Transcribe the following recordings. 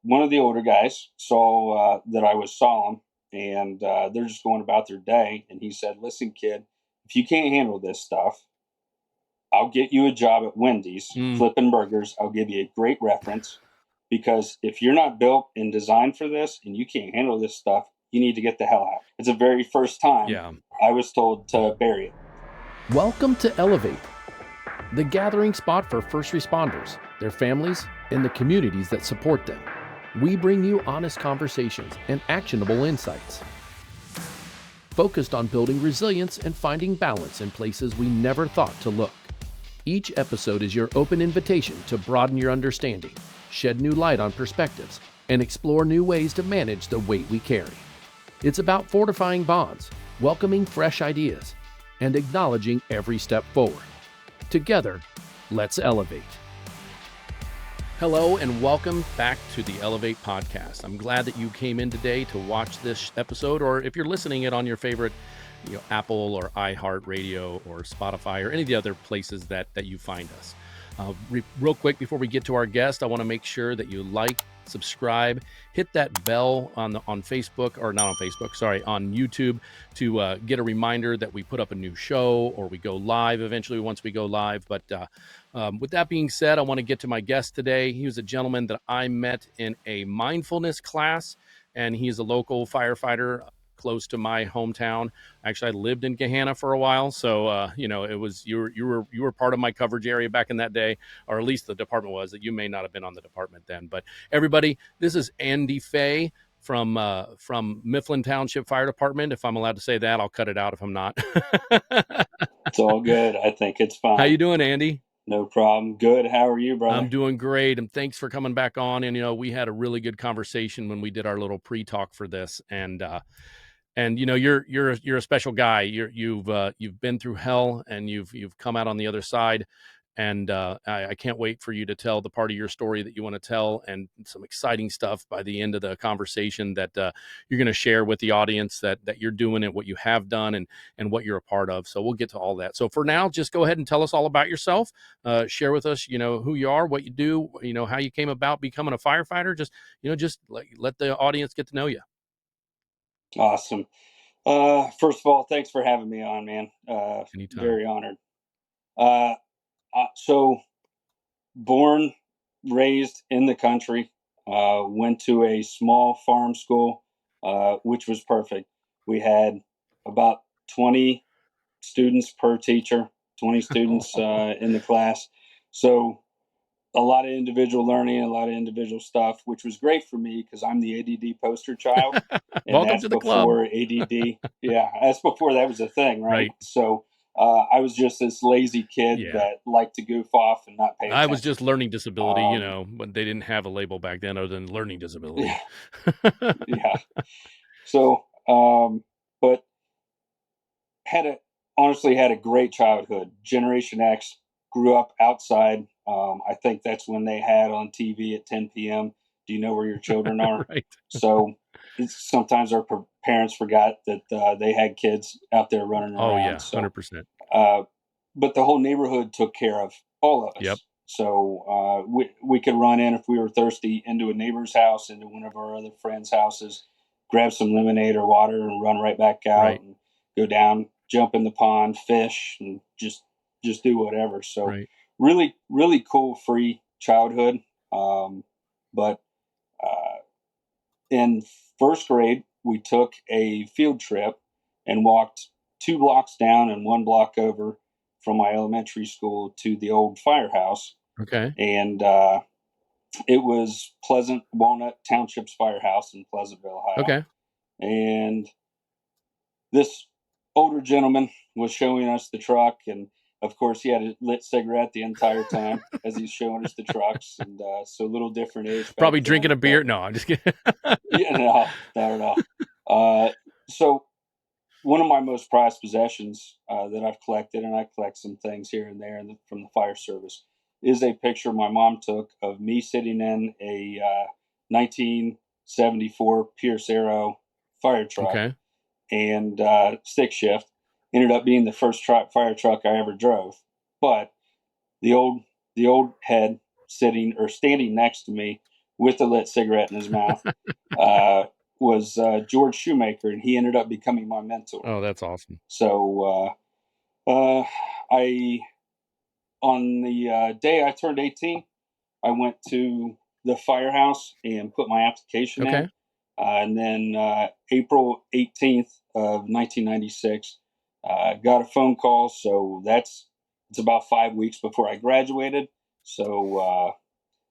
one of the older guys saw that I was solemn, and they're just going about their day. And he said, "Listen, kid, if you can't handle this stuff, I'll get you a job at Wendy's flipping burgers. I'll give you a great reference, because if you're not built and designed for this and you can't handle this stuff, you need to get the hell out." It's the very first time I was told to bury it. Welcome to E11evate, the gathering spot for first responders, their families, and the communities that support them. We bring you honest conversations and actionable insights, focused on building resilience and finding balance in places we never thought to look. Each episode is your open invitation to broaden your understanding, shed new light on perspectives, and explore new ways to manage the weight we carry. It's about fortifying bonds, welcoming fresh ideas, and acknowledging every step forward. Together, let's elevate. Hello and welcome back to the E11evate Podcast. I'm glad that you came in today to watch this episode, or if you're listening it on your favorite Apple or iHeartRadio or Spotify or any of the other places that you find us. Real quick before we get to our guest, I want to make sure that you like, subscribe, hit that bell on Facebook, or not on Facebook, sorry, on YouTube, to get a reminder that we put up a new show or we go live eventually once we go live. But with that being said, I want to get to my guest today. He was a gentleman that I met in a mindfulness class, and he is a local firefighter close to my hometown. Actually, I lived in Gahanna for a while, so it was you were part of my coverage area back in that day, or at least the department was. That you may not have been on the department then. But everybody, this is Andy Fey from Mifflin Township Fire Department. If I'm allowed to say that, I'll cut it out if I'm not. It's all good. I think it's fine. How you doing, Andy? No problem. Good. How are you, brother? I'm doing great, and thanks for coming back on. And we had a really good conversation when we did our little pre-talk for this, and you're a special guy. You've been through hell, and you've come out on the other side, and I can't wait for you to tell the part of your story that you want to tell, and some exciting stuff by the end of the conversation that you're going to share with the audience that you're doing and what you have done and what you're a part of. So we'll get to all that. So for now, just go ahead and tell us all about yourself. Share with us, who you are, what you do, how you came about becoming a firefighter. Just let the audience get to know you. Awesome. First of all, thanks for having me on, man. Anytime. Very honored. So born, raised in the country, went to a small farm school, which was perfect. We had about 20 students per teacher, 20 students in the class. So a lot of individual learning, a lot of individual stuff, which was great for me because I'm the ADD poster child. And Welcome that's to the before club. ADD. Yeah, that's before that was a thing, right? So I was just this lazy kid that liked to goof off and not pay attention. I was just learning disability, but they didn't have a label back then other than learning disability. Yeah. So, but honestly had a great childhood. Generation X, grew up outside. I think that's when they had on TV at 10 p.m. Do you know where your children are? Right. So sometimes our parents forgot that they had kids out there running around. Oh, yeah, 100%. So, but the whole neighborhood took care of all of us. Yep. So we could run in if we were thirsty into a neighbor's house, into one of our other friends' houses, grab some lemonade or water and run right back out and go down, jump in the pond, fish, and just do whatever. So really, really cool, free childhood. But in first grade, we took a field trip and walked 2 blocks down and 1 block over from my elementary school to the old firehouse. Okay. And it was Pleasant Walnut Township's firehouse in Pleasantville, Ohio. Okay. And this older gentleman was showing us the truck, and of course he had a lit cigarette the entire time as he's showing us the trucks. And so a little different age. Probably drinking a beer. No, I'm just kidding. Yeah, no, not at all. So one of my most prized possessions that I've collected, and I collect some things here and there from the fire service, is a picture my mom took of me sitting in a 1974 Pierce Arrow fire truck. Okay. And stick shift. Ended up being the first fire truck I ever drove. But the old head standing next to me with a lit cigarette in his mouth, was George Shoemaker, and he ended up becoming my mentor. Oh, that's awesome. So I, on the day I turned 18, I went to the firehouse and put my application Okay. in. And then April 18th of 1996, got a phone call. So it's about 5 weeks before I graduated. So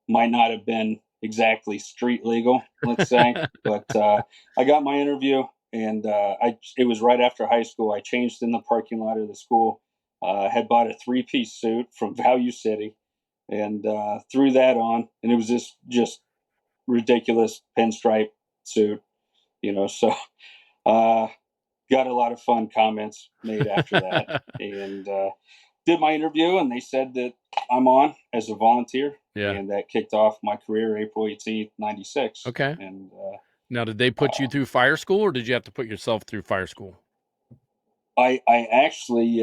might not have been exactly street legal, let's say, but I got my interview, and it was right after high school. I changed in the parking lot of the school. Had bought a 3-piece suit from Value City, and threw that on, and it was just ridiculous pinstripe suit, So got a lot of fun comments made after that, and did my interview, and they said that I'm on as a volunteer. Yeah. And that kicked off my career April 18th, 96. Okay. And now, did they put you through fire school, or did you have to put yourself through fire school? I actually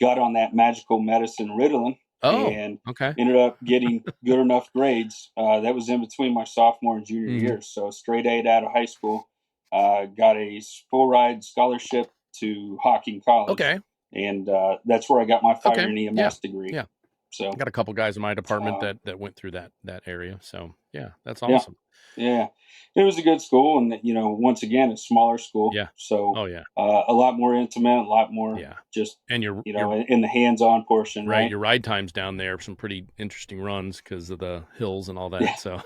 got on that magical medicine Ritalin. Oh, and okay. ended up getting good enough grades. That was in between my sophomore and junior years. So straight 8 out of high school. Got a full ride scholarship to Hocking College. Okay. And that's where I got my fire and EMS degree. Yeah. So I got a couple guys in my department that went through that area. So yeah, that's awesome. Yeah. It was a good school, and once again, a smaller school. Yeah. So Oh yeah. A lot more intimate, a lot more just and you're in the hands-on portion, right? Your ride times down there, some pretty interesting runs because of the hills and all that. Yeah. So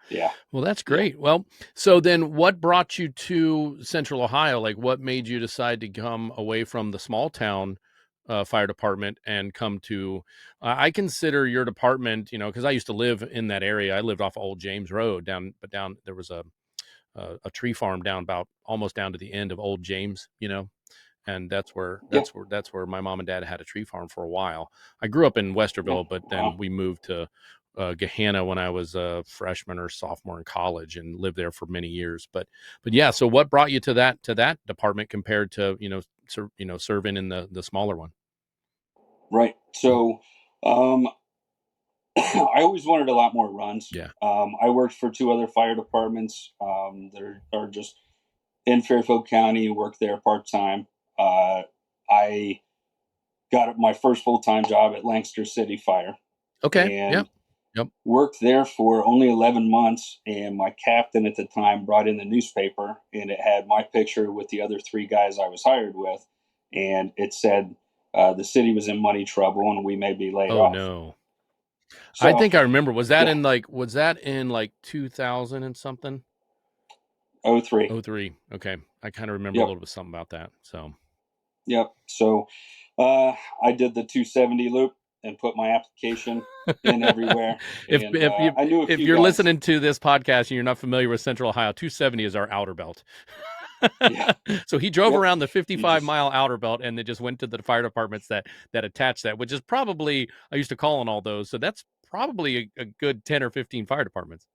yeah. Well, that's great. Yeah. Well, so then what brought you to Central Ohio? Like, what made you decide to come away from the small town fire department and come to, I consider your department, because I used to live in that area. I lived off Old James Road down there was a tree farm down about almost down to the end of Old James, and that's where my mom and dad had a tree farm for a while. I grew up in Westerville, but then we moved to Gahanna when I was a freshman or sophomore in college and lived there for many years. But yeah, so what brought you to that department compared to serving in the smaller one? Right. So I always wanted a lot more runs. Yeah. I worked for 2 other fire departments that are just in Fairfield County, worked there part-time. I got my first full-time job at Lancaster City Fire. Okay. And worked there for only 11 months. And my captain at the time brought in the newspaper, and it had my picture with the other 3 guys I was hired with. And it said the city was in money trouble and we may be laid off. Oh, no. So, I think I remember. Was that in like 2000 and something? 03. Okay. I kind of remember a little bit something about that. So. Yep. So I did the 270 loop and put my application in everywhere. If you're listening to this podcast and you're not familiar with Central Ohio, 270 is our outer belt. Yeah. So he drove around the 55-mile outer belt and then just went to the fire departments that attached that, which is probably, I used to call on all those. So that's probably a good 10 or 15 fire departments.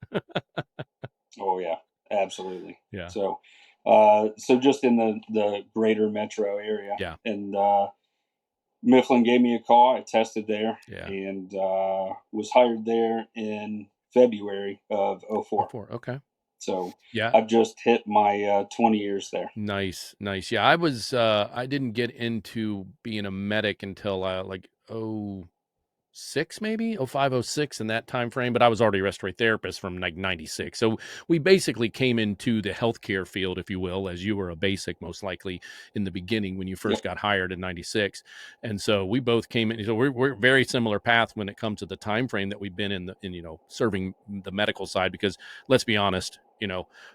Oh, yeah, absolutely. Yeah. So just in the greater metro area. Yeah. And Mifflin gave me a call. I tested there. Yeah. And was hired there in February of 04. Okay. So yeah, I've just hit my 20 years there. Nice. Yeah, I didn't get into being a medic until like 06, maybe 05, 06 in that time frame, but I was already a respiratory therapist from like 96. So we basically came into the healthcare field, if you will, as you were a basic most likely in the beginning when you first got hired in 96. And so we both came in. So we're very similar path when it comes to the time frame that we've been in serving the medical side, because let's be honest,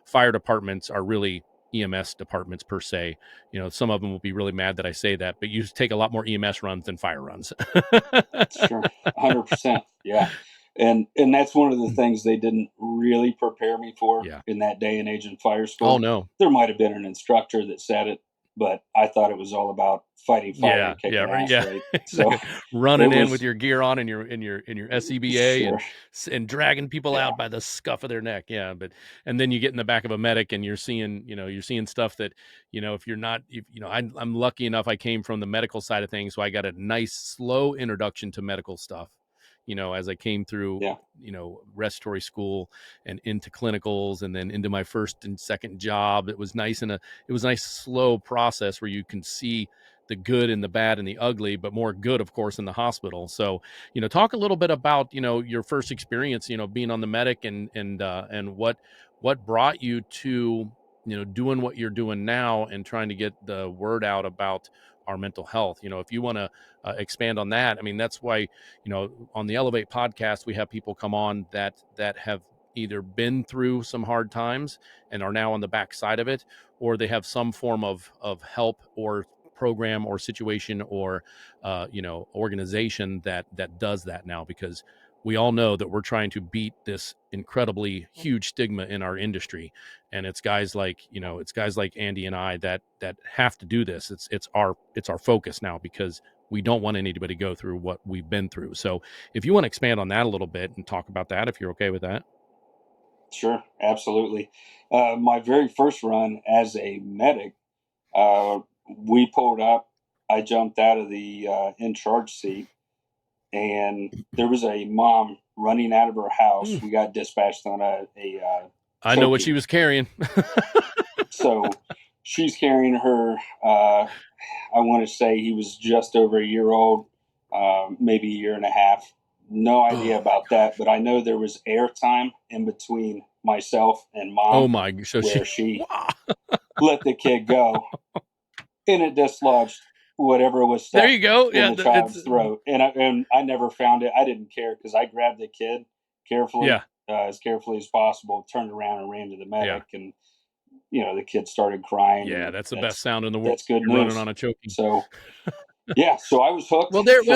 fire departments are really EMS departments per se. Some of them will be really mad that I say that, but you take a lot more EMS runs than fire runs. Sure. 100%. Yeah. And that's one of the things they didn't really prepare me for in that day and age in fire school. Oh, no. There might have been an instructor that said it, but I thought it was all about fighting fire and kicking ass, right? So running in with your gear on and your SCBA and dragging people out by the scuff of their neck. Yeah. And then you get in the back of a medic and you're seeing stuff that, if you're not, I'm lucky enough. I came from the medical side of things. So I got a nice slow introduction to medical stuff. as I came through, Yeah. respiratory school and into clinicals and then into my first and second job. It was nice slow process where you can see the good and the bad and the ugly, but more good, of course, in the hospital. So, talk a little bit about, your first experience, being on the medic and what brought you to, doing what you're doing now and trying to get the word out about our mental health. If you want to expand on that, I mean, that's why, on the E11evate podcast, we have people come on that have either been through some hard times and are now on the backside of it, or they have some form of help or program or situation or organization that does that now, because we all know that we're trying to beat this incredibly huge stigma in our industry, and it's guys like Andy and I that have to do this. It's our focus now, because we don't want anybody to go through what we've been through. So if you want to expand on that a little bit and talk about that, if you're okay with that. Sure, absolutely. My very first run as a medic, we pulled up. I jumped out of the in charge seat, and there was a mom running out of her house. We got dispatched on a I know what she was carrying. So she's carrying her. I want to say he was just over a year old, maybe a year and a half. No idea about that, but I know there was airtime in between myself and mom. Oh my! So where she let the kid go, and it dislodged whatever was stuck there you go. in the child's throat. And I never found it. I didn't care, because I grabbed the kid carefully, as carefully as possible, turned around and ran to the medic, and the kid started crying. Yeah, that's the best sound in the world. That's good news. Running on a choking. So, yeah, so I was hooked. Well, let's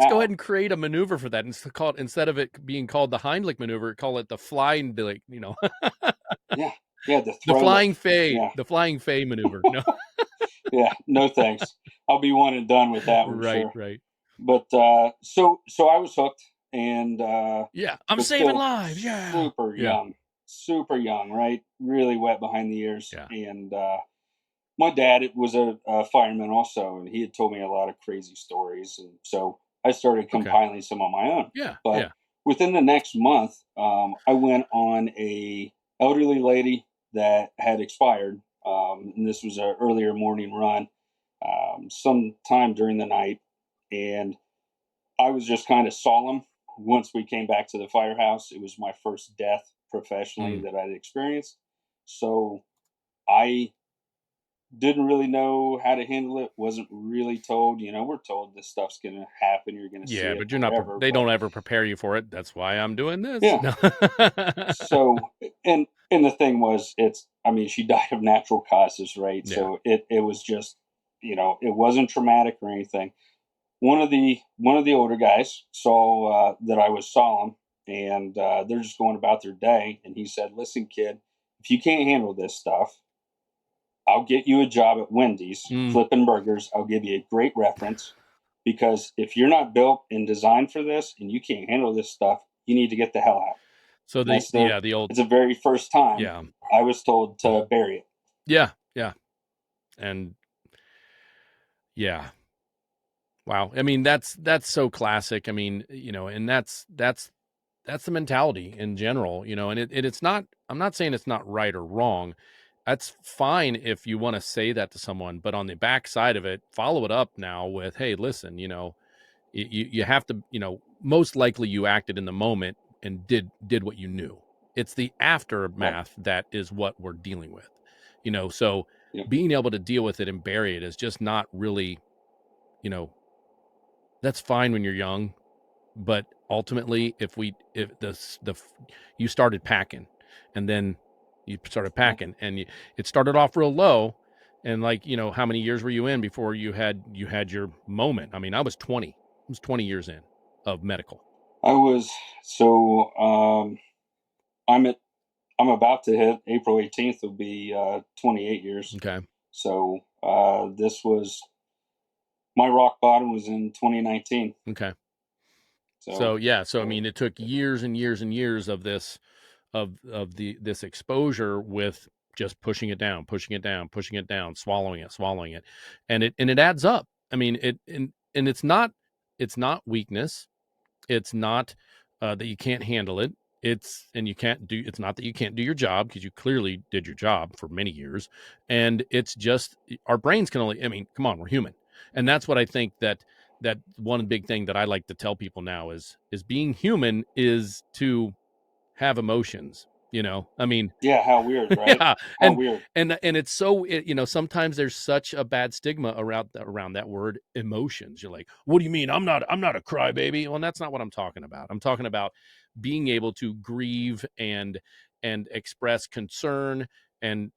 go ahead and create a maneuver for that. Instead of it being called the Heimlich maneuver, call it the flying, Yeah, the flying Fey, the flying Fey maneuver. No. Yeah, no thanks. I'll be one and done with that one. Right, sure. right. But so I was hooked, and I'm saving lives. Yeah, super young, right? Really wet behind the ears. Yeah. And my dad was a fireman also, and he had told me a lot of crazy stories, and so I started compiling some on my own. Yeah, but within the next month, I went on a elderly lady that had expired, and this was an earlier morning run, sometime during the night, and I was just kind of solemn. Once we came back to the firehouse, it was my first death professionally that I'd experienced, so I didn't really know how to handle it. Wasn't really told. We're told this stuff's going to happen. You're going to see it. But you're not. They don't ever prepare you for it. That's why I'm doing this. Yeah. So, and the thing was, she died of natural causes, right? Yeah. So it was just, it wasn't traumatic or anything. One of the older guys saw that I was solemn, and they're just going about their day. And he said, "Listen, kid, if you can't handle this stuff, I'll get you a job at Wendy's flipping burgers. I'll give you a great reference, because if you're not built and designed for this and you can't handle this stuff, you need to get the hell out." So it's the very first time I was told to bury it. Yeah. And wow. I mean, that's so classic. I mean, and that's the mentality in general, and it's not, I'm not saying it's not right or wrong. That's fine if you want to say that to someone, but on the backside of it, follow it up now with, "Hey, listen, you have to, most likely you acted in the moment and did what you knew. It's the aftermath that is what we're dealing with, so being able to deal with it and bury it is just not really, that's fine when you're young, but ultimately if you started packing, and then you started packing, and it started off real low, and how many years were you in before you had your moment? I mean, I was 20 years in of medical. I was, I'm about to hit April 18th will be 28 years. Okay. So this was, my rock bottom was in 2019. Okay. So I mean, it took years and years and years of this, this exposure with just pushing it down, swallowing it. And it adds up. I mean, and it's not weakness. It's not that you can't handle it. It's not that you can't do your job, because you clearly did your job for many years. And it's just our brains can only, I mean, come on, we're human. And that's what I think that one big thing that I like to tell people now is being human is to have emotions, I mean, Yeah, how weird, right? yeah. How and weird. and it's so, sometimes there's such a bad stigma around that word emotions. You're like, what do you mean I'm not a crybaby? Well, that's not what I'm talking about. I'm talking about being able to grieve and express concern and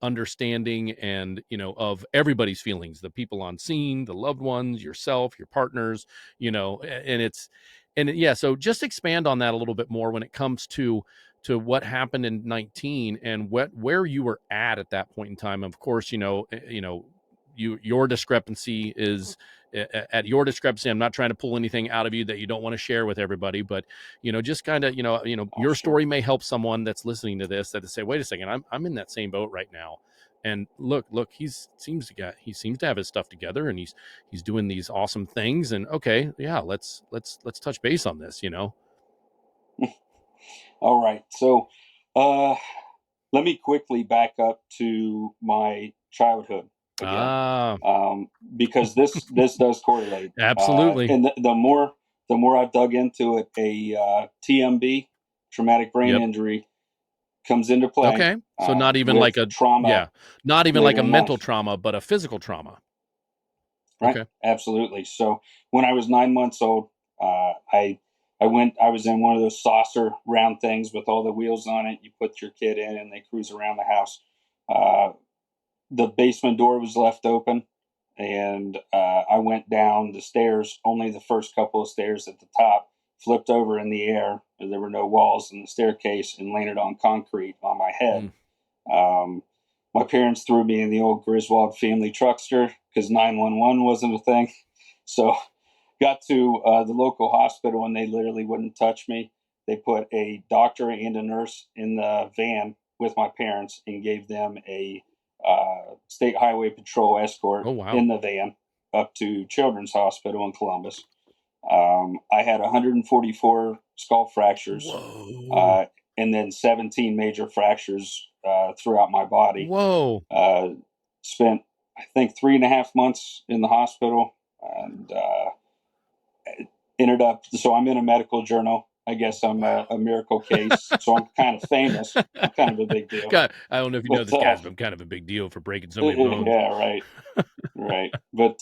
understanding, and of everybody's feelings, the people on scene, the loved ones, yourself, your partners, and yeah. So just expand on that a little bit more when it comes to what happened in 19, and where you were at that point in time. Of course, your discrepancy is at your discrepancy. I'm not trying to pull anything out of you that you don't want to share with everybody, but just kind of, Oh, your sure. story may help someone that's listening to this, that to say, wait a second, I'm in that same boat right now. And look, he seems to have his stuff together, and he's doing these awesome things. And okay, yeah, let's touch base on this. All right. So, let me quickly back up to my childhood again, Ah, because this does correlate. absolutely. And the more I dug into it, a TMB, traumatic brain Yep. injury, comes into play Okay. So not even with like a, trauma yeah, not even like later a in mental life. trauma, but a physical trauma. Right? Okay. Absolutely. So when I was 9 months old, I was in one of those saucer round things with all the wheels on it. You put your kid in, and they cruise around the house. Uh, the basement door was left open, and I went down the stairs. Only the first couple of stairs at the top, flipped over in the air, and there were no walls in the staircase, and landed on concrete on my head. Mm. My parents threw me in the old Griswold family truckster because 911 wasn't a thing. So got to the local hospital, and they literally wouldn't touch me. They put a doctor and a nurse in the van with my parents and gave them a state highway patrol escort Oh, wow. in the van up to Children's Hospital in Columbus. I had 144 skull fractures, Whoa. uh, and then 17 major fractures throughout my body. Whoa. Uh, Spent, I think, 3.5 months in the hospital, and ended up. So I'm in a medical journal. I guess I'm Wow. a miracle case. So I'm kind of famous. I'm kind of a big deal. God, I don't know if you know But this, guys, but I'm kind of a big deal for breaking so many bones. yeah, right, right. But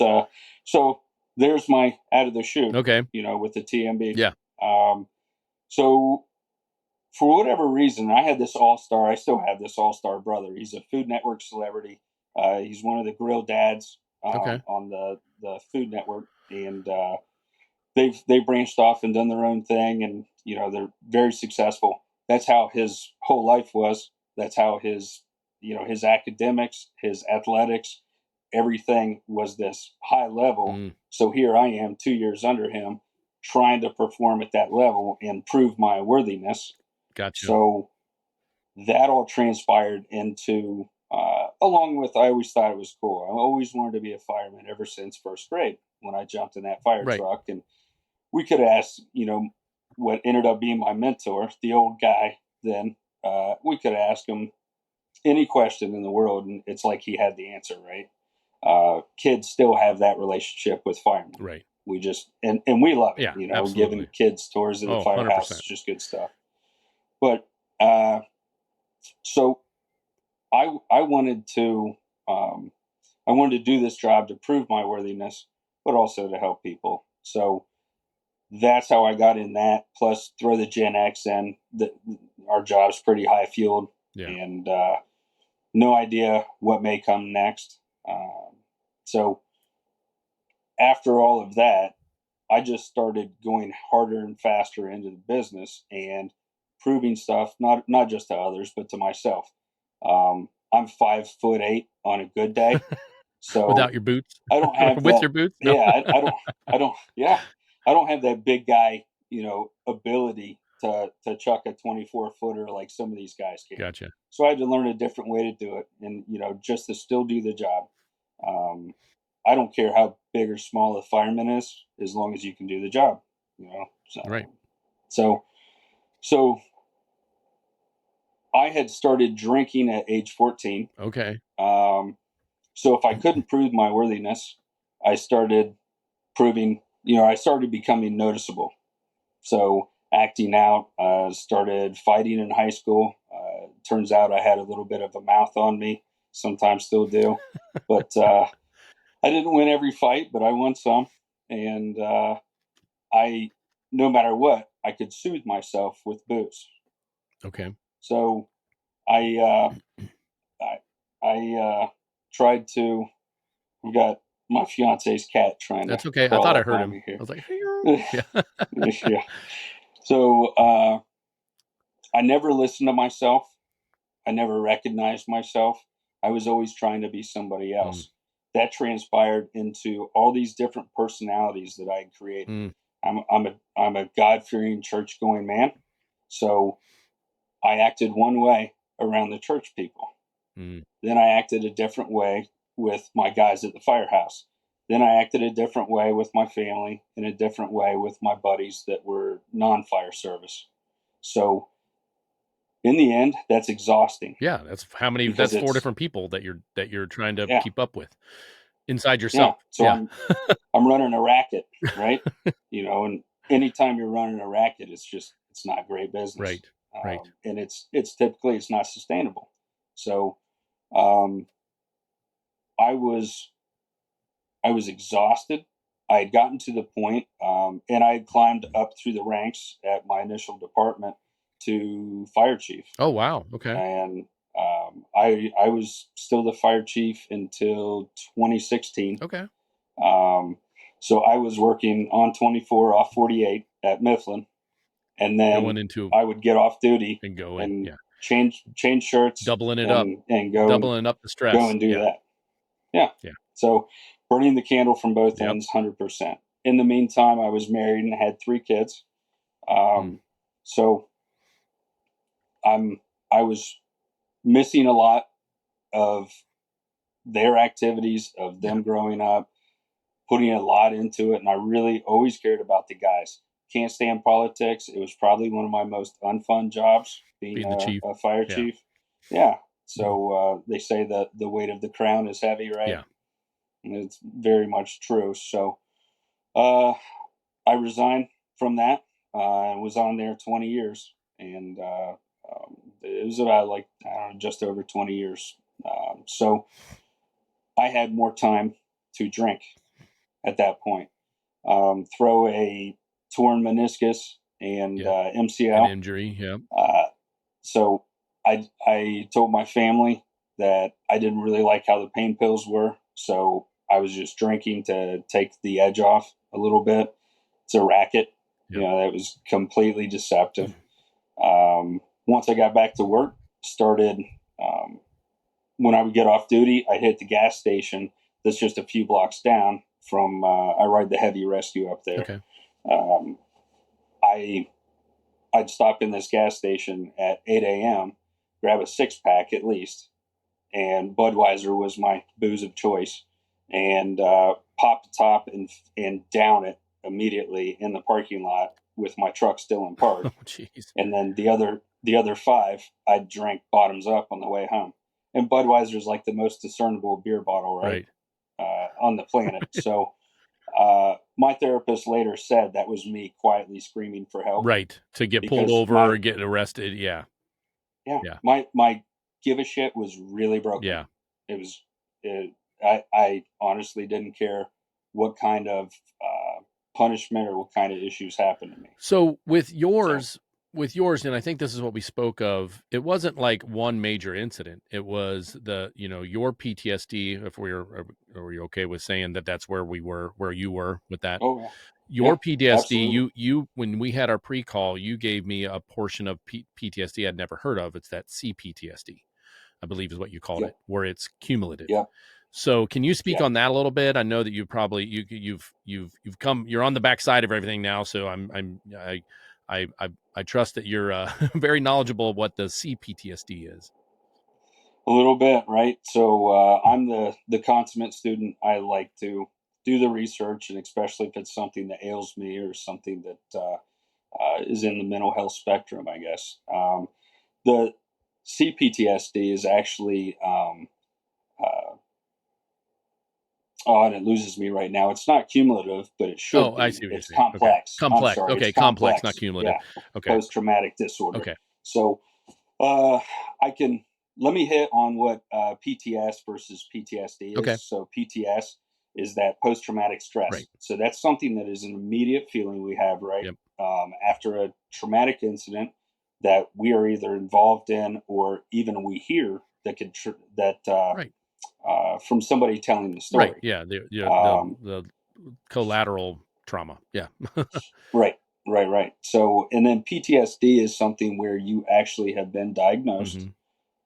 so there's my out of the chute. Okay. With the TMB. Yeah. So for whatever reason, I had this all star. I still have this all star brother. He's a Food Network celebrity. He's one of the grill dads Okay. on the Food Network, and they've branched off and done their own thing, and they're very successful. That's how his whole life was. That's how his academics, his athletics, everything was this high level. Mm. So here I am, 2 years under him, trying to perform at that level and prove my worthiness. Gotcha. So that all transpired into, along with, I always thought it was cool. I always wanted to be a fireman ever since first grade when I jumped in that fire Right. truck. And we could ask, what ended up being my mentor, the old guy then, we could ask him any question in the world, and it's like he had the answer, right? Kids still have that relationship with firemen. Right. We just, and we love it, Yeah, giving absolutely. kids tours of the Oh, firehouse is 100%. just good stuff. But so I wanted to do this job to prove my worthiness, but also to help people. So that's how I got in that. Plus, throw the Gen X in. Our job's pretty high fueled, Yeah. and no idea what may come next. So after all of that, I just started going harder and faster into the business and proving stuff, not just to others, but to myself. I'm 5'8" on a good day, Without so your boots? I don't Or have with that. your boots? No. Yeah, yeah, I don't have that big guy, ability to chuck a 24-footer like some of these guys can. Gotcha. So I had to learn a different way to do it, and just to still do the job. Um, I don't care how big or small a fireman is, as long as you can do the job. Right. So I had started drinking at age 14. Okay. So if I couldn't prove my worthiness, I started I started becoming noticeable. So acting out, started fighting in high school. Turns out I had a little bit of a mouth on me, sometimes still do. But I didn't win every fight, but I won some. And no matter what, I could soothe myself with booze. Okay. So I, I tried to, I've got my fiance's cat trying That's to okay. I crawl thought I up heard on him. me here. I was like, hey, yeah. Yeah. So I never listened to myself. I never recognized myself. I was always trying to be somebody else. That transpired into all these different personalities that I had created. I'm a God-fearing, church-going man. So I acted one way around the church people. Then I acted a different way with my guys at the firehouse. Then I acted a different way with my family and a different way with my buddies that were non-fire service. So in the end, that's exhausting. Yeah, that's how many? Because That's 4 it's different people that you're trying to yeah, keep up with inside yeah. yourself. So Yeah. I'm running a racket, right? And anytime you're running a racket, it's not great business. Right. Right. And it's typically it's not sustainable. So um, I was exhausted. I had gotten to the point, and I had climbed up through the ranks at my initial department to fire chief. Oh wow. Okay. And I was still the fire chief until 2016. Okay. So I was working on 24 off 48 at Mifflin, and then Going into I would get off duty and go in. and Yeah. change shirts, Doubling it up. and Doubling up the stress. go and do Yeah. that. Yeah. Yeah. So burning the candle from both Yep. ends, 100%. In the meantime, I was married and had 3 kids. So I was missing a lot of their activities, of them growing up, putting a lot into it, and I really always cared about the guys. Can't stand politics. It was probably one of my most unfun jobs, being the chief. a fire Yeah. chief. Yeah. So they say that the weight of the crown is heavy, right? Yeah. And it's very much true. So I resigned from that and was on there 20 years. And it was about like, I don't know, just over 20 years. So I had more time to drink at that point. Throw a torn meniscus and MCL. An injury. Yeah. So I told my family that I didn't really like how the pain pills were. So I was just drinking to take the edge off a little bit. It's a racket. Yep. That was completely deceptive. Once I got back to work, started when I would get off duty, I'd hit the gas station that's just a few blocks down from I ride the heavy rescue up there. Okay. I'd stop in this gas station at 8 a.m., grab a 6-pack at least, and Budweiser was my booze of choice, and pop the top and down it immediately in the parking lot with my truck still in park. Oh, jeez. And then the other 5, I'd drink bottoms up on the way home. And Budweiser is like the most discernible beer bottle, right? On the planet. So my therapist later said that was me quietly screaming for help. Right. To get pulled over or get arrested. Yeah. Yeah. My give a shit was really broken. Yeah. It was, I honestly didn't care what kind of punishment or what kind of issues happened to me. So with yours, and I think this is what we spoke of, it wasn't like one major incident. It was your PTSD, if are we okay with saying that that's where you were with that? Oh, yeah. Your PTSD, absolutely. you when we had our pre-call, you gave me a portion of PTSD I'd never heard of. It's that CPTSD, I believe is what you called it, where it's cumulative. Yeah. So can you speak on that a little bit? I know that you probably you've come, you're on the backside of everything now. So I trust that you're very knowledgeable of what the CPTSD is. A little bit, right? So I'm the consummate student. I like to do the research, and especially if it's something that ails me or something that is in the mental health spectrum, I guess. The CPTSD is actually, and it loses me right now. It's not cumulative, but it should I be. see what you're It's saying. Okay. complex. I'm Complex. sorry, Okay. it's Complex, not complex. cumulative. Yeah, Okay. post-traumatic disorder. Okay. So let me hit on what PTS versus PTSD is. Okay. So PTS is that post-traumatic stress. Right. So that's something that is an immediate feeling we have, right? Yep. After a traumatic incident that we are either involved in or even we hear that Right. from somebody telling the story. Right. Yeah. The collateral trauma. Yeah. Right. So, and then PTSD is something where you actually have been diagnosed Mhm.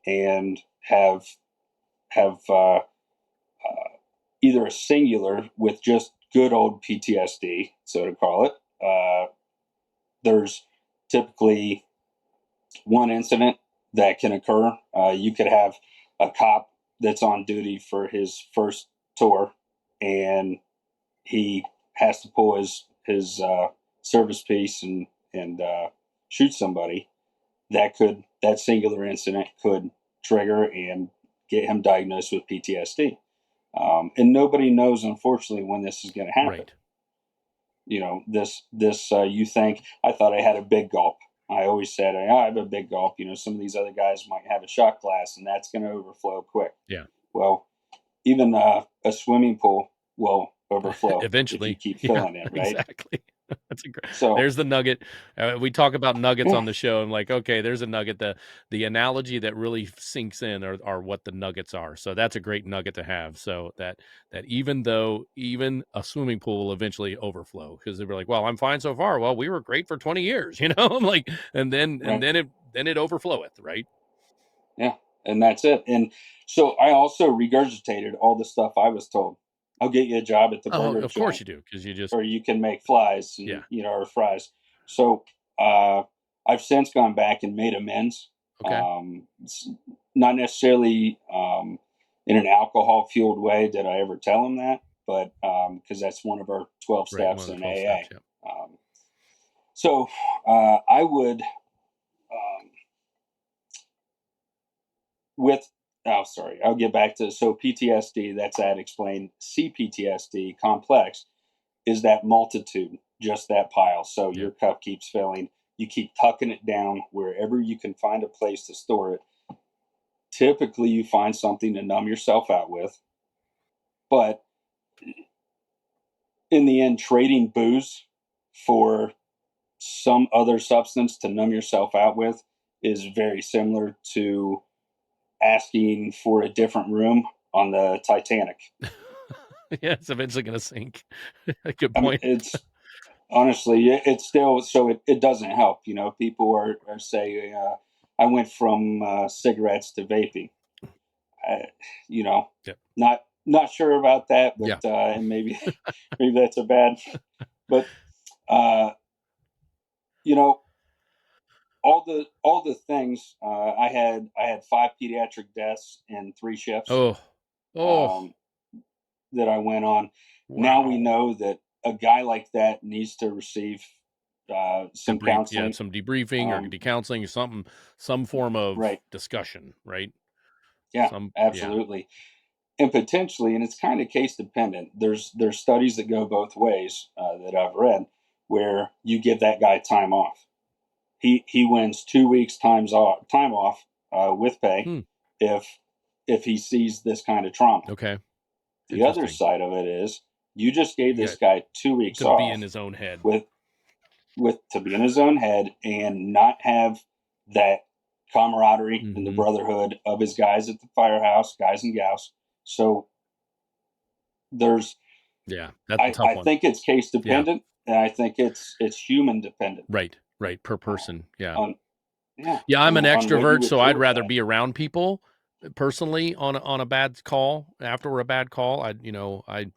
and have either a singular with just good old PTSD, so to call it. There's typically one incident that can occur. You could have a cop that's on duty for his first tour, and he has to pull his service piece and shoot somebody. That singular incident could trigger and get him diagnosed with PTSD. And nobody knows, unfortunately, when this is going to happen. Right. You know, you think, I thought I had a big gulp. I always said, I have a big gulp. You know, some of these other guys might have a shot glass and that's going to overflow quick. Yeah. Well, even a swimming pool will overflow Eventually. if you keep filling it, right? Exactly. That's a great. So There's the nugget. We talk about nuggets on the show. I'm like, okay, there's a nugget. The analogy that really sinks in are what the nuggets are. So that's a great nugget to have. So that even a swimming pool will eventually overflow, because they were like, well, I'm fine so far. Well, we were great for 20 years, you know. I'm like, and then it overfloweth, right? Yeah, and that's it. And so I also regurgitated all the stuff I was told. I'll get you a job at the Oh, burger of course joint, you do, because you just or you can make flies and yeah. or fries. So I've since gone back and made amends. Okay. Not necessarily in an alcohol fueled way did I ever tell them that, but because that's one of our 12 Right. One steps of the in 12 AA. steps. So I would I'll get back to, so PTSD, that's that explained. CPTSD, complex, is that multitude, just that pile. So your cup keeps filling. You keep tucking it down wherever you can find a place to store it. Typically, you find something to numb yourself out with. But in the end, trading booze for some other substance to numb yourself out with is very similar to asking for a different room on the Titanic. Yeah, it's eventually going to sink. Good point. It's honestly, it's still, so it doesn't help. You know, people are saying, I went from cigarettes to vaping. You know, not sure about that, but and maybe that's a bad, but you know, all the things. I had 5 pediatric deaths in 3 shifts. Oh, that I went on. wow. Now we know that a guy like that needs to receive some counseling. Yeah, some debriefing or counseling, some form of discussion, right? Yeah, absolutely. Yeah. And potentially, and it's kind of case dependent. There's studies that go both ways that I've read, where you give that guy time off. He wins 2 weeks time off with pay if he sees this kind of trauma. Okay. The other side of it is you just gave this guy 2 weeks to off be in his own head to be in his own head and not have that camaraderie and the brotherhood of his guys at the firehouse, guys and gals. So there's that's a tough one. I think it's case dependent, and I think it's human dependent. Right, per person. I'm on an extrovert, so I'd rather be around people personally on a bad call. After a bad call, I'd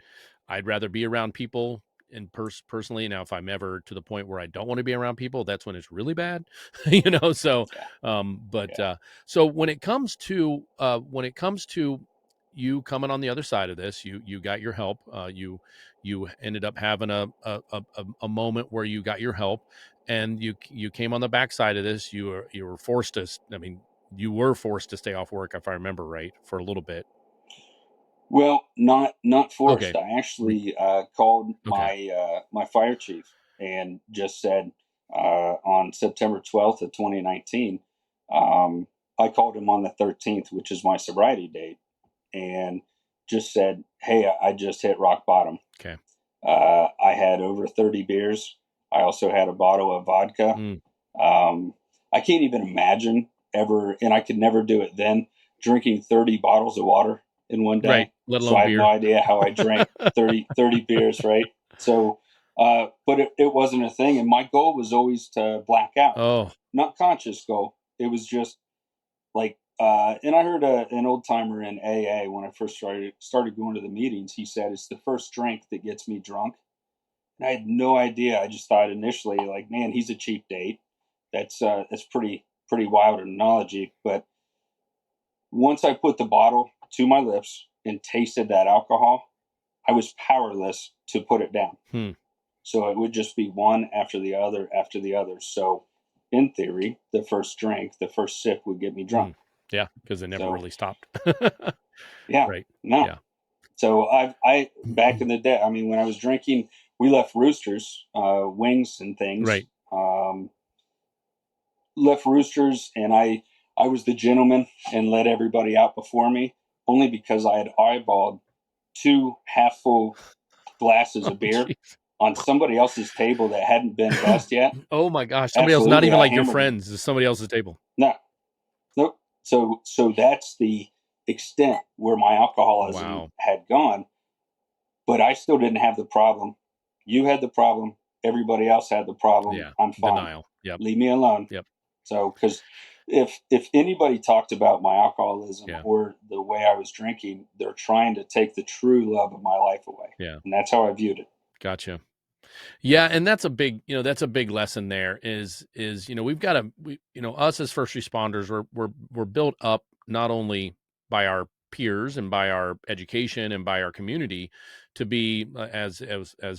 rather be around people and personally. Now, if I'm ever to the point where I don't want to be around people, that's when it's really bad, so so when it comes to you coming on the other side of this, you got your help. You ended up having a moment where you got your help, and you came on the backside of this. You were forced to. I mean, you were forced to stay off work, if I remember right, for a little bit. Well, not forced. Okay. I actually called Okay. my fire chief and just said on September 12th of 2019. I called him on the 13th, which is my sobriety date, and just said, "Hey, I just hit rock bottom. Okay. I had over 30 beers. I also had a bottle of vodka. Mm. I can't even imagine ever, and I could never do it then, drinking 30 bottles of water in one Right. day. Let So alone I have no beer. idea how I drank 30 beers, right? So, but it wasn't a thing. And my goal was always to black out, Oh, not conscious goal. It was just like, and I heard an old timer in AA when I first started going to the meetings. He said, it's the first drink that gets me drunk. And I had no idea. I just thought initially, like, man, he's a cheap date. That's pretty wild analogy. But once I put the bottle to my lips and tasted that alcohol, I was powerless to put it down. So it would just be one after the other after the other. So in theory, the first drink, the first sip would get me drunk. Yeah, because it never So really stopped. yeah, Right. no. Yeah. So I back in the day, I mean, when I was drinking, we left Roosters, wings and things. Right. Left Roosters, and I was the gentleman and let everybody out before me, only because I had eyeballed two half full glasses Oh, of beer jeez. on somebody else's table that hadn't been bussed yet. Oh my gosh. Somebody else, not Absolutely, even I like your hammered them. friends, is somebody else's table. No, nope. So that's the extent where my alcoholism Wow. had gone, but I still didn't have the problem. You had the problem. Everybody else had the problem. Yeah. I'm fine. Denial. Yep. Leave me alone. Yep. So, because if anybody talked about my alcoholism Yeah. or the way I was drinking, they're trying to take the true love of my life away. Yeah. And that's how I viewed it. Gotcha. Yeah, and that's a big, that's a big lesson there is, we've got to, us as first responders, we're built up not only by our peers and by our education and by our community to be, as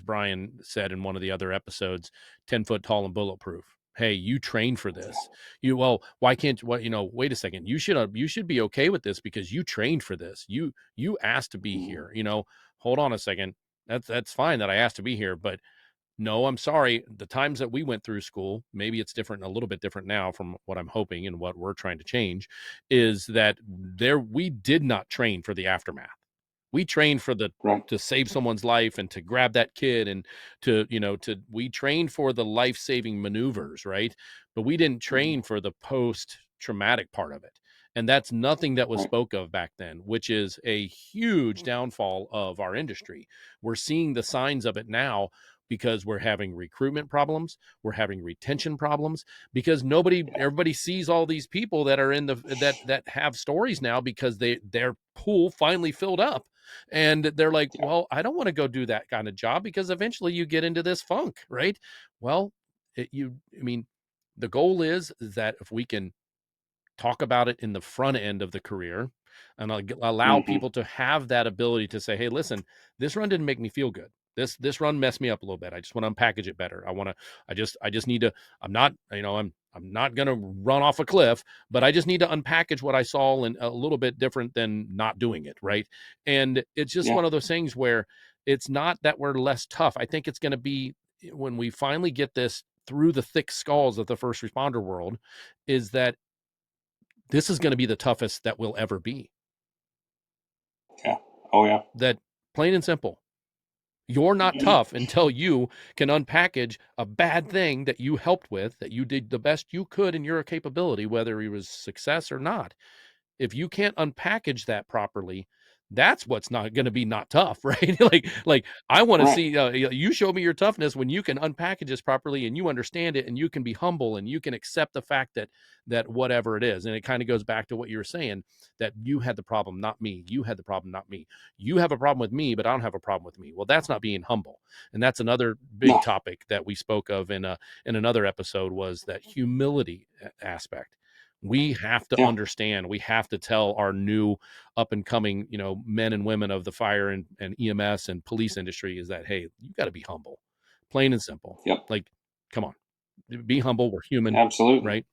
Brian said in one of the other episodes, 10 foot tall and bulletproof. Hey, you trained for this. Why can't, wait a second. You should be okay with this because you trained for this. You asked to be here, hold on a second. That's fine that I asked to be here, but no, I'm sorry. The times that we went through school, maybe it's different, a little bit different now from what I'm hoping and what we're trying to change, is that we did not train for the aftermath. We trained for Right. to save someone's life and to grab that kid and we trained for the life-saving maneuvers, right? But we didn't train for the post-traumatic part of it. And that's nothing that was Right. spoke of back then, which is a huge downfall of our industry. We're seeing the signs of it now because we're having recruitment problems, we're having retention problems, because everybody sees all these people that are in that have stories now because their pool finally filled up, and they're like, Yeah. well, I don't want to go do that kind of job because eventually you get into this funk, right? Well, the goal is that if we can talk about it in the front end of the career and allow Mm-hmm. people to have that ability to say, hey, listen, this run didn't make me feel good. This run messed me up a little bit. I just want to unpackage it better. I just need to, I'm not, I'm not going to run off a cliff, but I just need to unpackage what I saw and a little bit different than not doing it. Right. And it's just Yeah. one of those things where it's not that we're less tough. I think it's going to be when we finally get this through the thick skulls of the first responder world, is that this is going to be the toughest that we'll ever be. Yeah. Oh yeah. That plain and simple. You're not tough until you can unpackage a bad thing that you helped with, that you did the best you could in your capability, whether it was success or not. If you can't unpackage that properly, that's what's not going to be not tough, right? like I want to Right. see you show me your toughness when you can unpackage this properly and you understand it and you can be humble and you can accept the fact that whatever it is. And it kind of goes back to what you were saying, that you had the problem, not me. You had the problem, not me. You have a problem with me, but I don't have a problem with me. Well, that's not being humble. And that's another big No. topic that we spoke of in another episode, was that humility aspect. We have to Yeah, understand, we have to tell our new up and coming, men and women of the fire and EMS and police industry is that, hey, you got to be humble, plain and simple. yep, Like, come on, be humble. We're human, absolutely. right?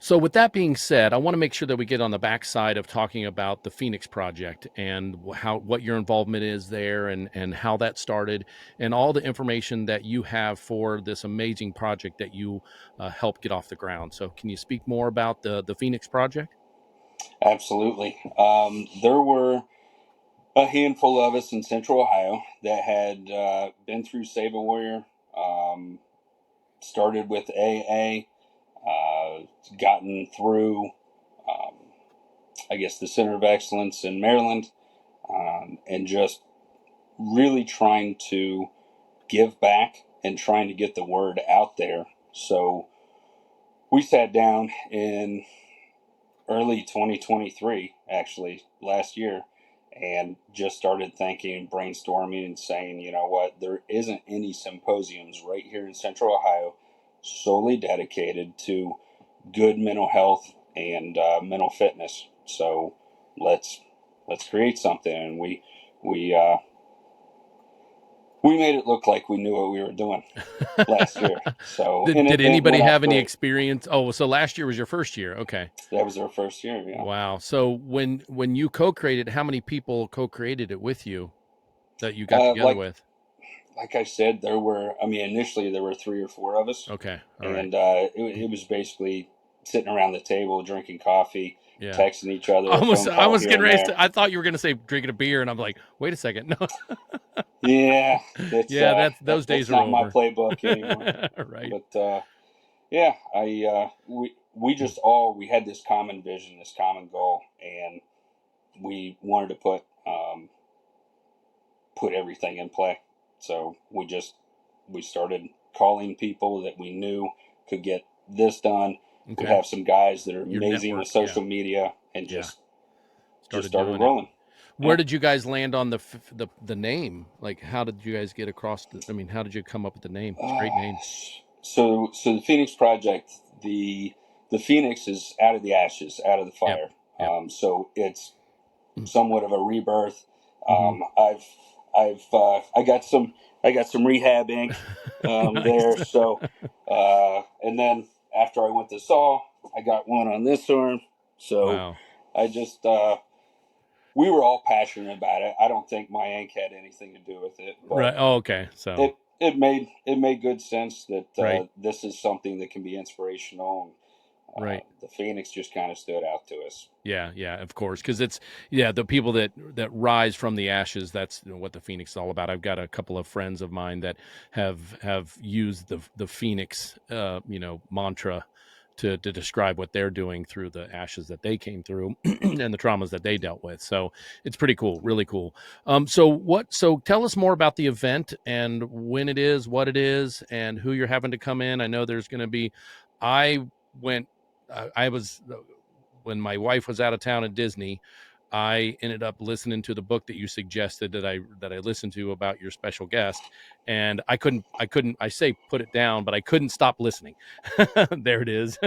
So with that being said, I want to make sure that we get on the backside of talking about the Phoenix Project and what your involvement is there and how that started and all the information that you have for this amazing project that you helped get off the ground. So can you speak more about the Phoenix Project? Absolutely. There were a handful of us in Central Ohio that had been through Save a Warrior, started with AA, gotten through, um, I guess, the Center of Excellence in Maryland, and just really trying to give back and trying to get the word out there. So we sat down in early 2023, actually, last year, and just started thinking and brainstorming and saying, you know what, there isn't any symposiums right here in Central Ohio solely dedicated to good mental health and mental fitness. So let's create something, and we we made it look like we knew what we were doing last year. So Did it anybody went off have any great. experience? Oh, so last year was your first year. Okay. That was our first year. Yeah. Wow. So when you co-created, how many people co-created it with you that you got together Like with? I said, there were. I mean, initially there were 3 or 4 of us, Okay. All right. and it was basically sitting around the table, drinking coffee, Yeah. texting each other, a phone I call was here getting and ready there. to, I thought you were going to say drinking a beer, and I'm like, wait a second. No. Yeah, Yeah, those days that's are not my over. playbook anymore. Right. But yeah, we just all we had this common vision, this common goal, and we wanted to put everything in play. So we started calling people that we knew could get this done. We Okay. have some guys that are Your amazing network. with Yeah. social media, and Yeah. just Started started doing it. rolling. Where Yeah. did you guys land on the name? Like, how did you guys get across how did you come up with the name? It's a great name. So the Phoenix Project, the Phoenix is out of the ashes, out of the Yep. fire. Yep. So it's somewhat of a rebirth. Mm-hmm. I got some rehab ink there. Nice. So and then after I went to Saw, I got one on this arm. So Wow. I just we were all passionate about it. I don't think my ink had anything to do with it, Right. but Oh, okay. So, it made good sense that right. this is something that can be inspirational. Right. The Phoenix just kind of stood out to us. Yeah, yeah, of course, because it's the people that rise from the ashes. That's what the Phoenix is all about. I've got a couple of friends of mine that have used the Phoenix mantra to describe what they're doing through the ashes that they came through and the traumas that they dealt with. So it's pretty cool, really cool. So tell us more about the event and when it is, what it is, and who you're having to come in. I know there's going to be. I went. I was when my wife was out of town at Disney. I ended up listening to the book that you suggested that I listened to about your special guest, and I say put it down, but I couldn't stop listening. There it is.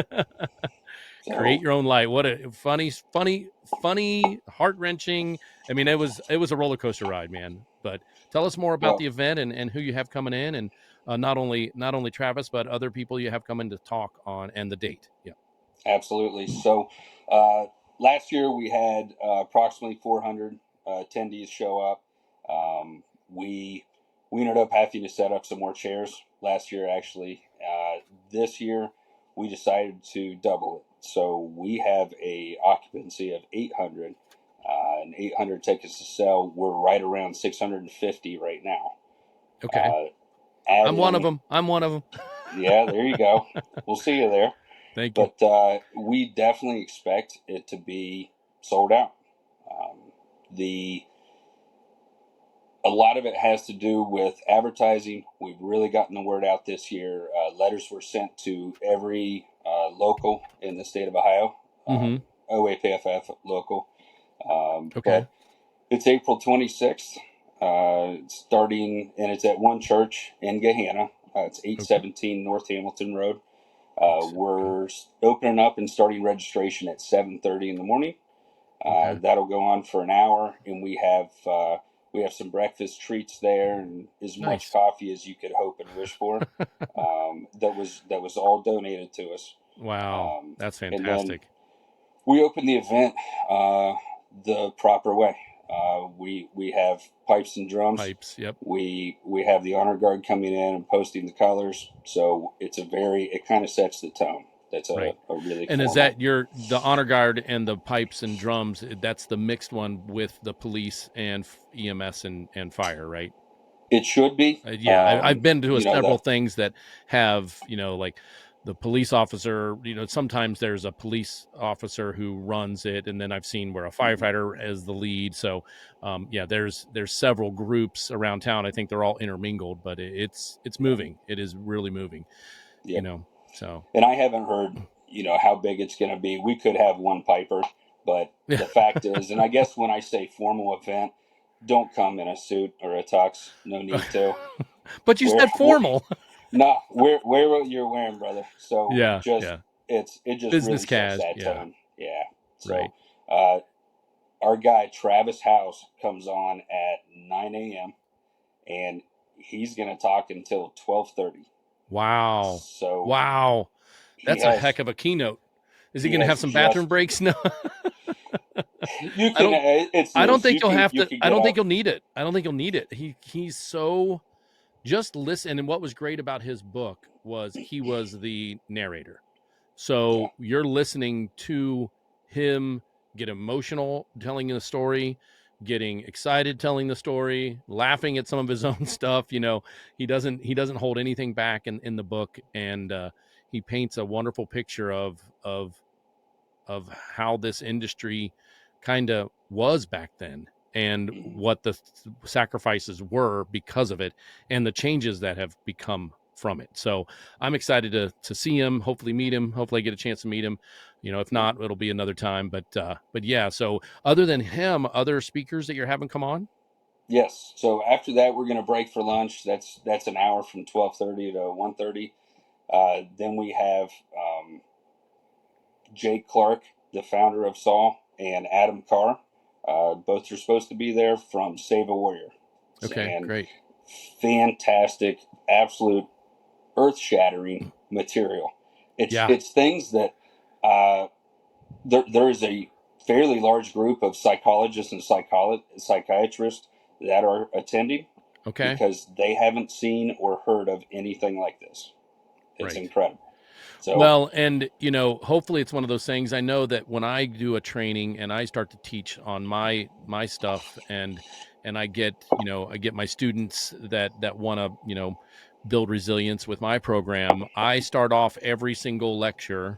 Create So your own light. What a funny, heart-wrenching. I mean, it was a roller coaster ride, man. But tell us more about the well, event and who you have coming in, and not only Travis, but other people you have coming to talk on, and the date. Yeah. absolutely. So last year we had approximately 400 attendees show up. We ended up having to set up some more chairs last year. Actually, this year we decided to double it. So we have a occupancy of 800. And 800 tickets to sell. We're right around 650 right now. Okay. I'm one of Adding, them. I'm one of them. yeah, there you go. We'll see you there. Thank you. But we definitely expect it to be sold out. Um, the A lot of it has to do with advertising. We've really gotten the word out this year. Letters were sent to every local in the state of Ohio, Mm-hmm. OAPFF local. Okay. But it's April 26th, starting, and it's at one church in Gahanna. It's Okay. 817 North Hamilton Road. We're opening up and starting registration at 7:30 in the morning. Okay. That'll go on for an hour, and we have some breakfast treats there and as much Nice. coffee as you could hope and wish for. That was all donated to us. Wow, that's And then fantastic. we open the event the proper way. We have pipes and drums. Pipes, yep. We have the honor guard coming in and posting the colors, so it kind of sets the tone. That's a really and formal. Is that the honor guard and the pipes and drums? That's the mixed one with the police and EMS and fire, right? It should be. I've been to several things that have like the police officer. Sometimes there's a police officer who runs it, and then I've seen where a firefighter is the lead. So there's several groups around town. I think they're all intermingled, but it's moving. It is really moving. Yep. So. And I haven't heard how big it's going to be. We could have one piper, but the fact is, and I guess when I say formal event, don't come in a suit or a tux. No need to. But you said formal. No, wear what you're wearing, brother. So it just business really cas. sets that tone. Yeah. So right. Our guy Travis Howze comes on at 9 a.m. and he's going to talk until 12:30. Wow. So wow, that's a heck of a keynote. Is he going to have some bathroom breaks? No. You can. I don't think you'll have to. I don't think you'll need it. I don't think you'll need it. He's so. Just listen. And what was great about his book was he was the narrator. So you're listening to him get emotional telling the story, getting excited telling the story, laughing at some of his own stuff. He doesn't hold anything back in the book, and he paints a wonderful picture of how this industry kind of was back then, and what the sacrifices were because of it, and the changes that have become from it. So I'm excited to see him, hopefully meet him, hopefully I get a chance to meet him. If not, it'll be another time. But yeah, so other than him, other speakers that you're having come on? Yes. So after that, we're going to break for lunch. That's an hour from 12:30 to 1:30. Then we have Jake Clark, the founder of Saul, and Adam Carr. Both are supposed to be there from Save a Warrior. Okay, and great. Fantastic, absolute earth-shattering material. It's things that there is a fairly large group of psychologists and psychiatrists that are attending. Okay. Because they haven't seen or heard of anything like this. It's incredible. So, well, and hopefully it's one of those things. I know that when I do a training and I start to teach on my stuff, and I get my students that want to build resilience with my program, I start off every single lecture,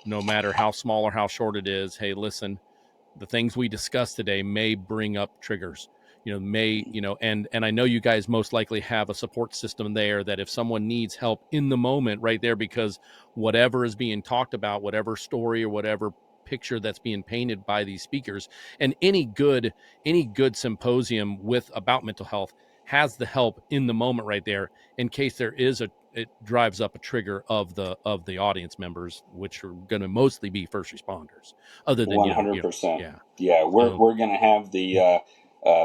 no matter how small or how short it is. Hey, listen, the things we discussed today may bring up triggers. And I know you guys most likely have a support system there that if someone needs help in the moment right there, because whatever is being talked about, whatever story or whatever picture that's being painted by these speakers, and any good symposium about mental health has the help in the moment right there, in case there is it drives up a trigger of the audience members, which are going to mostly be first responders. Other than 100%. We're going to have the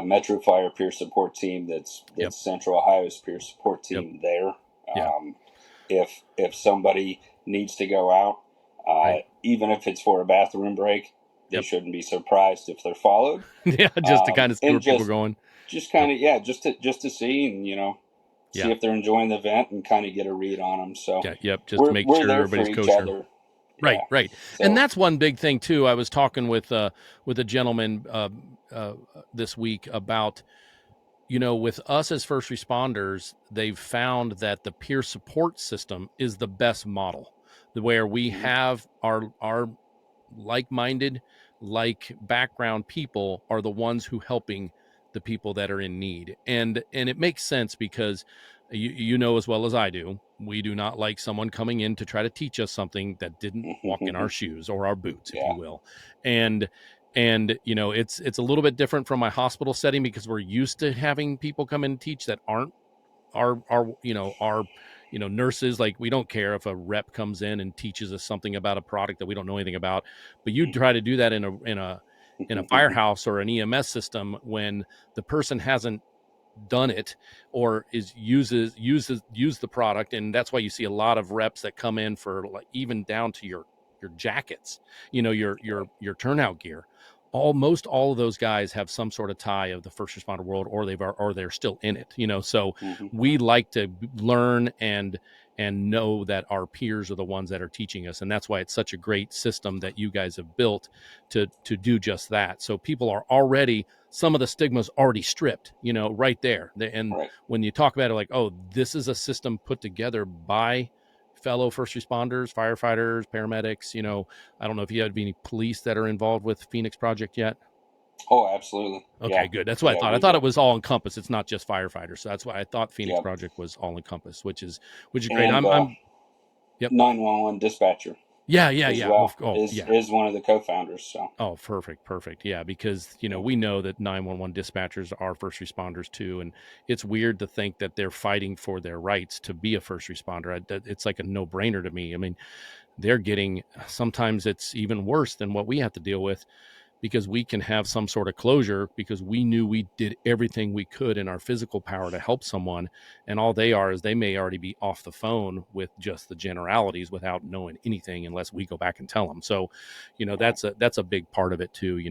Metro Fire peer support team that's Central Ohio's peer support team there. If somebody needs to go out, even if it's for a bathroom break, they shouldn't be surprised if they're followed. Just to kind of see where people are going. Just kind of just to see and see if they're enjoying the event and kind of get a read on them. So just to make sure everybody's kosher. Right. So, and that's one big thing too. I was talking with a gentleman this week about, with us as first responders, they've found that the peer support system is the best model, where we have our like-minded, background people are the ones who helping the people that are in need. And it makes sense because you know as well as I do, we do not like someone coming in to try to teach us something that didn't walk in our shoes or our boots, if you will. And it's a little bit different from my hospital setting, because we're used to having people come in and teach that aren't our nurses, like, we don't care if a rep comes in and teaches us something about a product that we don't know anything about, but you try to do that in a firehouse or an EMS system when the person hasn't done it or use the product. And that's why you see a lot of reps that come in for, like, even down to your jackets, your turnout gear. Almost all of those guys have some sort of tie of the first responder world, or they're still in it, so we like to learn and know that our peers are the ones that are teaching us. And that's why it's such a great system that you guys have built to do just that. So people are already, some of the stigmas already stripped, right there. And when you talk about it, like, oh, this is a system put together by fellow first responders, firefighters, paramedics. I don't know if you had any police that are involved with Phoenix Project yet. Oh, absolutely. Okay, good. That's what I thought. I thought it was all encompassed. It's not just firefighters. So that's why I thought Phoenix Project was all encompassed, which is great. And, I'm 911 dispatcher. Yeah. Well, is one of the co-founders. So. Oh, perfect. Yeah, because we know that 911 dispatchers are first responders too, and it's weird to think that they're fighting for their rights to be a first responder. It's like a no-brainer to me. I mean, they're getting, sometimes it's even worse than what we have to deal with, because we can have some sort of closure because we knew we did everything we could in our physical power to help someone. And all they are is they may already be off the phone with just the generalities without knowing anything unless we go back and tell them. So, that's a big part of it too,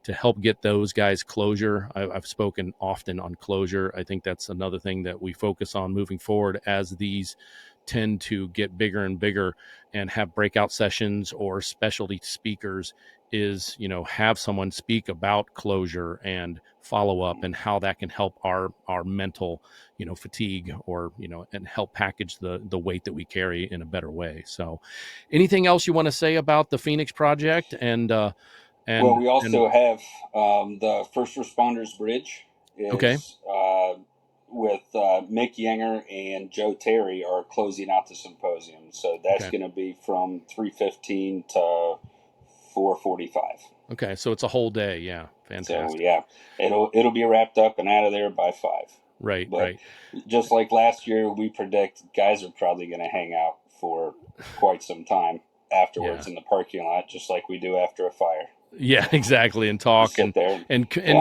to help get those guys closure. I've spoken often on closure. I think that's another thing that we focus on moving forward as these tend to get bigger and bigger and have breakout sessions or specialty speakers, is, have someone speak about closure and follow up and how that can help our mental, fatigue, or, and help package the weight that we carry in a better way. So anything else you want to say about the Phoenix Project? And well, we also have the First Responders Bridge is with Mick Yenger and Joe Terry are closing out the symposium. So that's going to be from 3:15 to 4:45. Okay, so it's a whole day. Yeah, fantastic. So it'll be wrapped up and out of there by 5. Right, but right. Just like last year, we predict guys are probably going to hang out for quite some time afterwards in the parking lot, just like we do after a fire. Yeah, exactly, and talk and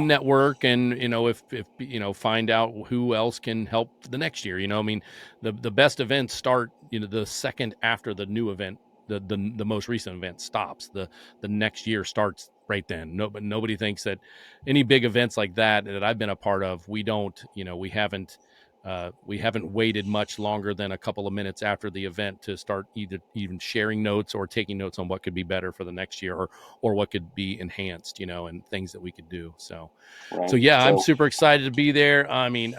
network, and if find out who else can help the next year. I mean, the best events start the second after the new event, the most recent event stops. The next year starts right then. Nobody thinks that any big events like that I've been a part of, we don't, we haven't waited much longer than a couple of minutes after the event to start even sharing notes or taking notes on what could be better for the next year, or what could be enhanced, and things that we could do. So I'm super excited to be there. I mean,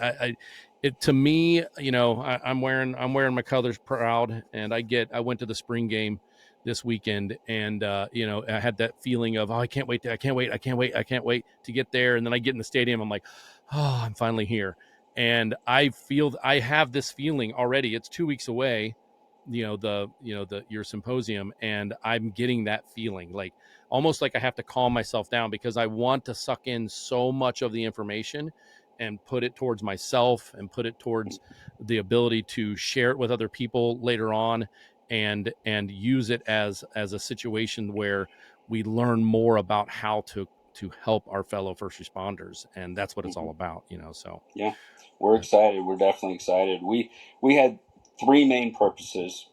to me, I'm wearing my colors proud, and I went to the spring game this weekend, and I had that feeling of, I can't wait to get there. And then I get in the stadium, I'm like, oh, I'm finally here. And I have this feeling already. It's 2 weeks away, your symposium, and I'm getting that feeling, like almost like I have to calm myself down, because I want to suck in so much of the information and put it towards myself and put it towards the ability to share it with other people later on, and use it as a situation where we learn more about how to help our fellow first responders. And that's what it's all about, so. Yeah, we're excited. We're definitely excited. We had 3 main purposes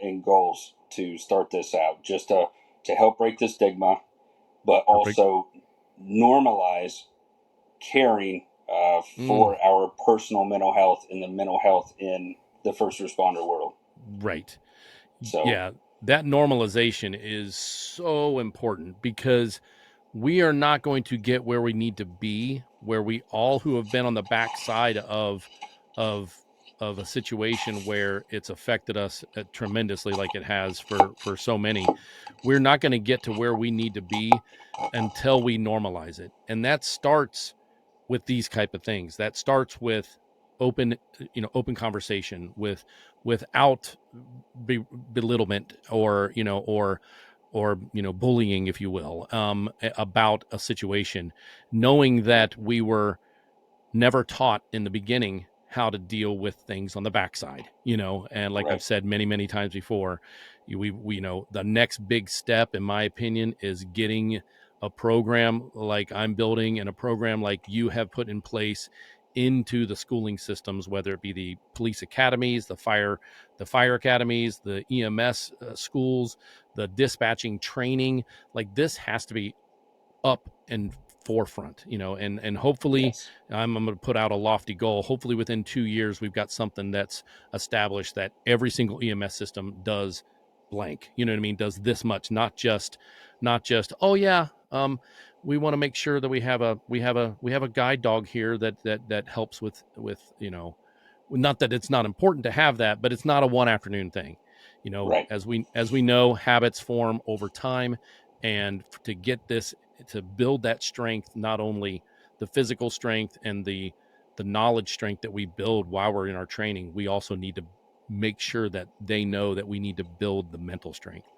and goals to start this out, just to help break the stigma, but also normalize caring for our personal mental health and the mental health in the first responder world. Right. So that normalization is so important, because we are not going to get where we need to be, where we all who have been on the backside of a situation where it's affected us tremendously, like it has for so many. We're not going to get to where we need to be until we normalize it. And that starts with these type of things. That starts with open conversation, without belittlement or bullying, if you will, about a situation, knowing that we were never taught in the beginning how to deal with things on the backside, and like I've said many times before, we the next big step, in my opinion, is getting a program like I'm building and a program like you have put in place into the schooling systems, whether it be the police academies, the fire academies, the EMS schools, the dispatching training. Like, this has to be up and forefront, and hopefully I'm going to put out a lofty goal. Hopefully within 2 years, we've got something that's established that every single EMS system does blank, does this much, not just, oh yeah, we want to make sure that we have a guide dog here that helps with, not that it's not important to have that, but it's not a one afternoon thing. As we know, habits form over time, and to get this, to build that strength, not only the physical strength and the knowledge strength that we build while we're in our training, we also need to make sure that they know that we need to build the mental strength.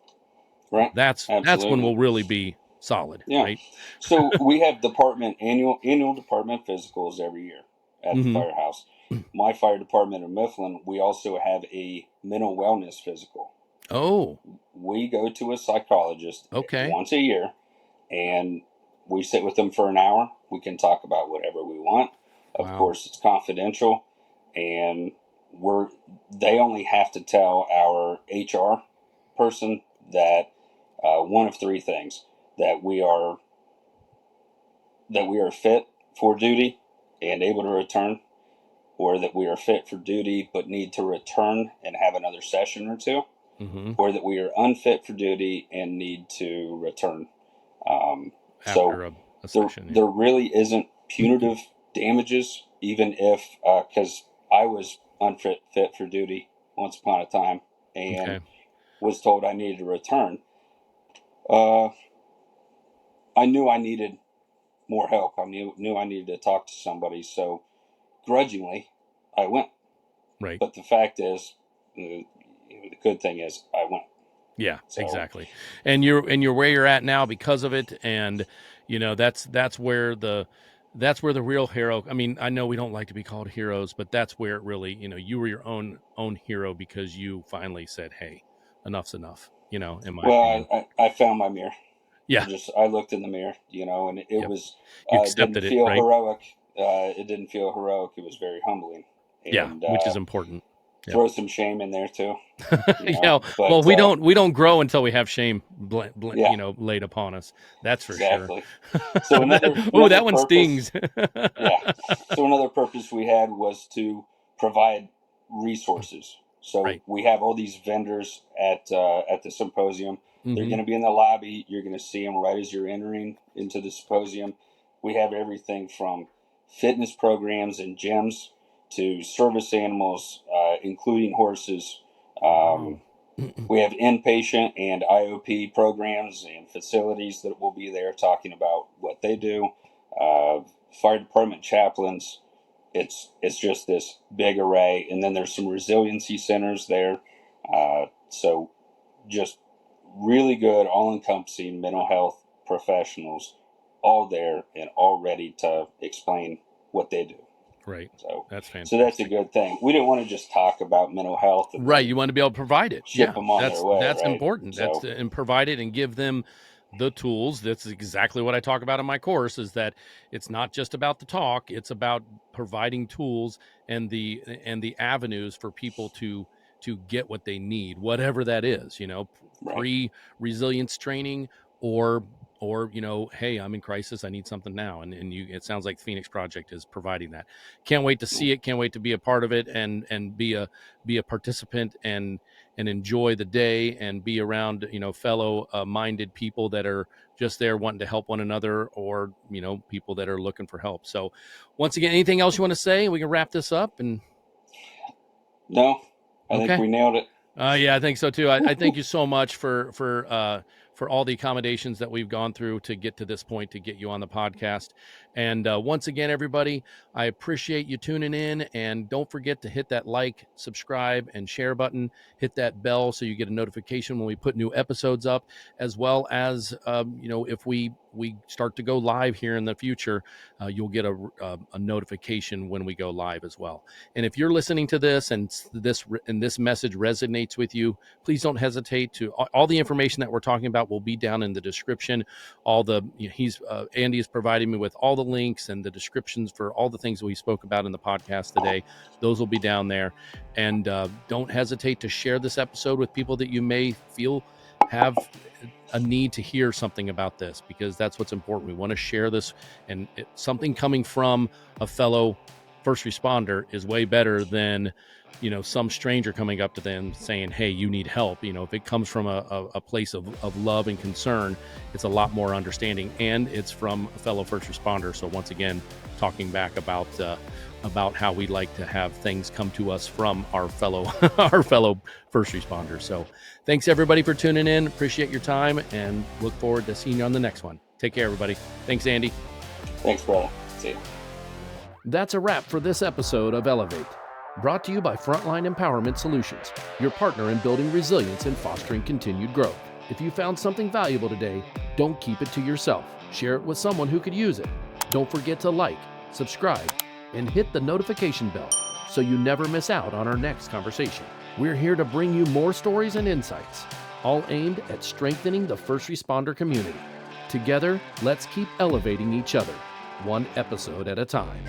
Right. That's when we'll really be solid. Yeah. Right. So we have annual department physicals every year at the firehouse. My fire department in Mifflin, we also have a mental wellness physical. Oh. We go to a psychologist once a year, and we sit with them for an hour. We can talk about whatever we want. Of course, it's confidential, and they only have to tell our HR person that one of three things: that we are fit for duty and able to return, or that we are fit for duty but need to return and have another session or two, or that we are unfit for duty and need to return. After a session, there really isn't punitive damages, even if, because I was unfit for duty once upon a time and was told I needed to return. I knew I needed more help. I knew I needed to talk to somebody. So grudgingly, I went. Right. But the fact is, the good thing is I went. Yeah, so, exactly. And you're where you're at now because of it. And, that's where the real hero, I mean, I know we don't like to be called heroes, but that's where it really, you were your own hero, because you finally said, hey, enough's enough, in my opinion. I found my mirror. Yeah. I looked in the mirror, and it was, didn't feel right? Heroic. It didn't feel heroic. It was very humbling. And, which is important. Throw some shame in there too. Well, we don't grow until we have shame, laid upon us. That's for sure. So that one stings. So another purpose we had was to provide resources. So we have all these vendors at the symposium. They're going to be in the lobby. You're going to see them right as you're entering into the symposium. We have everything from fitness programs and gyms to service animals, including horses. We have inpatient and IOP programs and facilities that will be there talking about what they do. Fire department chaplains. It's just this big array. And then there's some resiliency centers there. So just really good, all-encompassing mental health professionals, all there and all ready to explain what they do. Right. So that's fantastic. So that's a good thing. We didn't want to just talk about mental health. Right. You want to be able to provide it. Ship them on their way. That's right? important. And provide it and give them the tools. That's exactly what I talk about in my course, is that it's not just about the talk. It's about providing tools and the avenues for people to get what they need, whatever that is, pre-resilience training or, hey, I'm in crisis, I need something now. And it sounds like the Phoenix Project is providing that. Can't wait to see it. Can't wait to be a part of it and be a participant and enjoy the day and be around, fellow minded people that are just there wanting to help one another, or, people that are looking for help. So once again, anything else you want to say? We can wrap this up. And no, I think we nailed it. Yeah, I think so too. I thank you so much for all the accommodations that we've gone through to get to this point, to get you on the podcast. And once again, everybody, I appreciate you tuning in. And don't forget to hit that like, subscribe, and share button. Hit that bell so you get a notification when we put new episodes up, as well as, if we we start to go live here in the future, you'll get a notification when we go live as well. And if you're listening to this and this message resonates with you, please don't hesitate to, all the information that we're talking about will be down in the description. All the, Andy is providing me with all the links and the descriptions for all the things that we spoke about in the podcast today. Those will be down there. And don't hesitate to share this episode with people that you may feel have a need to hear something about this, because that's what's important. We want to share this, and something coming from a fellow first responder is way better than, some stranger coming up to them saying, hey, you need help. If it comes from a place of love and concern, it's a lot more understanding, and it's from a fellow first responder. So once again, talking back about how we like to have things come to us from our fellow first responders. So thanks everybody for tuning in. Appreciate your time and look forward to seeing you on the next one. Take care, everybody. Thanks, Andy. Thanks, brother. See you. That's a wrap for this episode of Elevate, brought to you by Frontline Empowerment Solutions, your partner in building resilience and fostering continued growth. If you found something valuable today, don't keep it to yourself. Share it with someone who could use it. Don't forget to like, subscribe, and hit the notification bell so you never miss out on our next conversation. We're here to bring you more stories and insights, all aimed at strengthening the first responder community. Together, let's keep elevating each other, one episode at a time.